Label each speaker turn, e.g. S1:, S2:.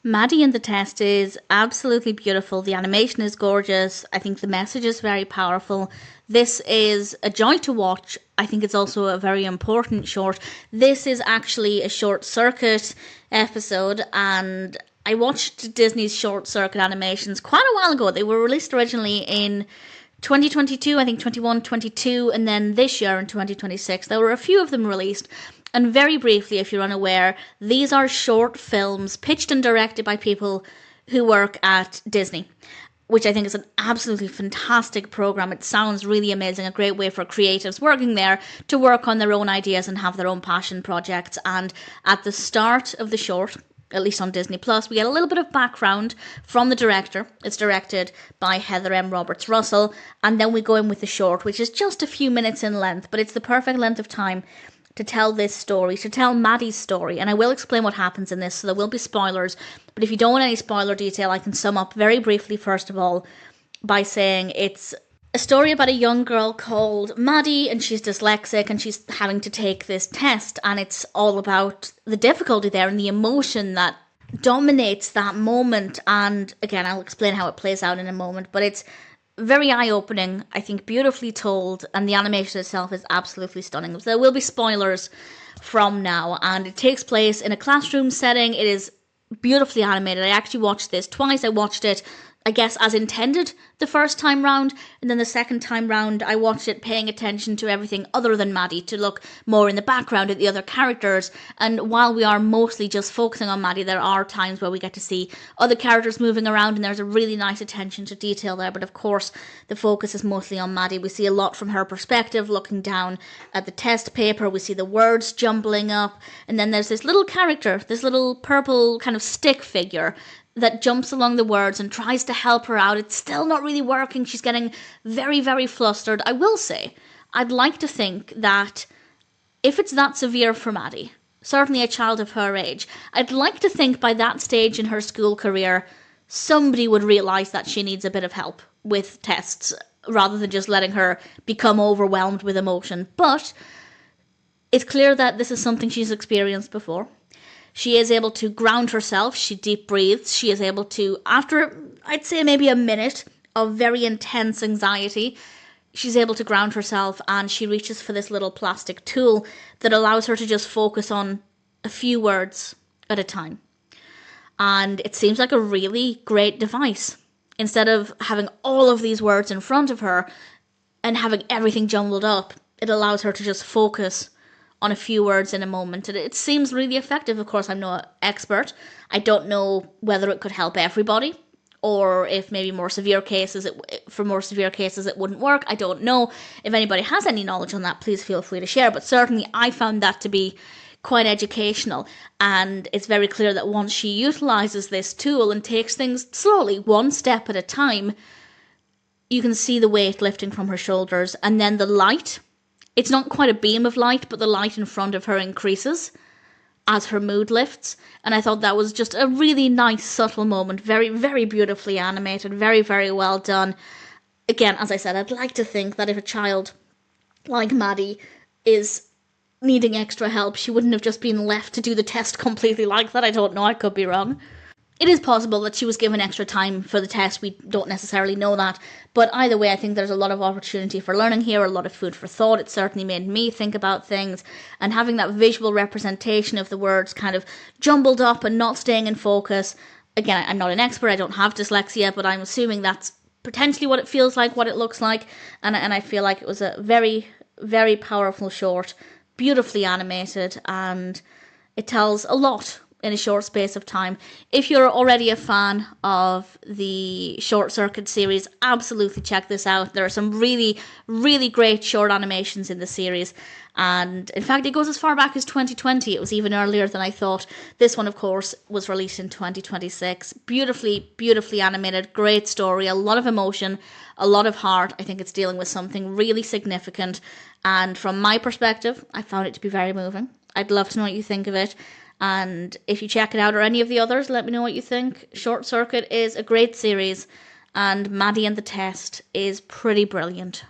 S1: Maddie and the Test is absolutely beautiful. The animation is gorgeous. I think the message is very powerful. This is a joy to watch. I think it's also a very important short. This is actually a short circuit episode, and I watched Disney's short circuit animations quite a while ago. They were released originally in 2022, I think 21, 22, and then this year in 2026. There were a few of them released. And very briefly, if you're unaware, these are short films pitched and directed by people who work at Disney, which I think is an absolutely fantastic program. It sounds really amazing, a great way for creatives working there to work on their own ideas and have their own passion projects. And at the start of the short, at least on Disney Plus, we get a little bit of background from the director. It's directed by Heather M. Roberts Russell, and then we go in with the short, which is just a few minutes in length, but it's the perfect length of time to tell this story, to tell Maddie's story. And I will explain what happens in this, so there will be spoilers. But if you don't want any spoiler detail, I can sum up very briefly, first of all, by saying it's a story about a young girl called Maddie, and she's dyslexic, and she's having to take this test. And it's all about the difficulty there and the emotion that dominates that moment. And again, I'll explain how it plays out in a moment, but it's very eye-opening, I think beautifully told, and the animation itself is absolutely stunning. So there will be spoilers from now, and it takes place in a classroom setting. It is beautifully animated. I actually watched this twice. I watched it, I guess, as intended the first time round, and then the second time round I watched it paying attention to everything other than Maddie, to look more in the background at the other characters. And while we are mostly just focusing on Maddie, there are times where we get to see other characters moving around, and there's a really nice attention to detail there. But of course, the focus is mostly on Maddie. We see a lot from her perspective, looking down at the test paper. We see the words jumbling up, and then there's this little character, this little purple kind of stick figure that jumps along the words and tries to help her out. It's still not really working. She's getting very, very flustered. I will say, I'd like to think that if it's that severe for Maddie, certainly a child of her age, I'd like to think by that stage in her school career, somebody would realise that she needs a bit of help with tests, rather than just letting her become overwhelmed with emotion. But it's clear that this is something she's experienced before. She is able to ground herself. She deep breathes. She is able to, after, I'd say maybe a minute of very intense anxiety, she's able to ground herself, and she reaches for this little plastic tool that allows her to just focus on a few words at a time. And it seems like a really great device. Instead of having all of these words in front of her and having everything jumbled up, it allows her to just focus on a few words in a moment, and it seems really effective. Of course, I'm no expert. I don't know whether it could help everybody, or if maybe more severe cases, for more severe cases it wouldn't work. I don't know. If anybody has any knowledge on that, please feel free to share. But certainly I found that to be quite educational, and it's very clear that once she utilises this tool and takes things slowly, one step at a time, you can see the weight lifting from her shoulders, and then the light. It's not quite a beam of light, but the light in front of her increases as her mood lifts. And I thought that was just a really nice, subtle moment. Very, very beautifully animated. Very, very well done. Again, as I said, I'd like to think that if a child like Maddie is needing extra help, she wouldn't have just been left to do the test completely like that. I don't know. I could be wrong. It is possible that she was given extra time for the test. We don't necessarily know that. But either way, I think there's a lot of opportunity for learning here, a lot of food for thought. It certainly made me think about things. And having that visual representation of the words kind of jumbled up and not staying in focus. Again, I'm not an expert. I don't have dyslexia, but I'm assuming that's potentially what it feels like, what it looks like. And I feel like it was a very, very powerful short, beautifully animated, and it tells a lot in a short space of time. If you're already a fan of the Short Circuit series, absolutely check this out. There are some really, really great short animations in the series. And in fact, it goes as far back as 2020. It was even earlier than I thought. This one, of course, was released in 2026. Beautifully, beautifully animated. Great story. A lot of emotion. A lot of heart. I think it's dealing with something really significant. And from my perspective, I found it to be very moving. I'd love to know what you think of it. And if you check it out or any of the others, let me know what you think. Short Circuit is a great series, and Maddie and the Test is pretty brilliant.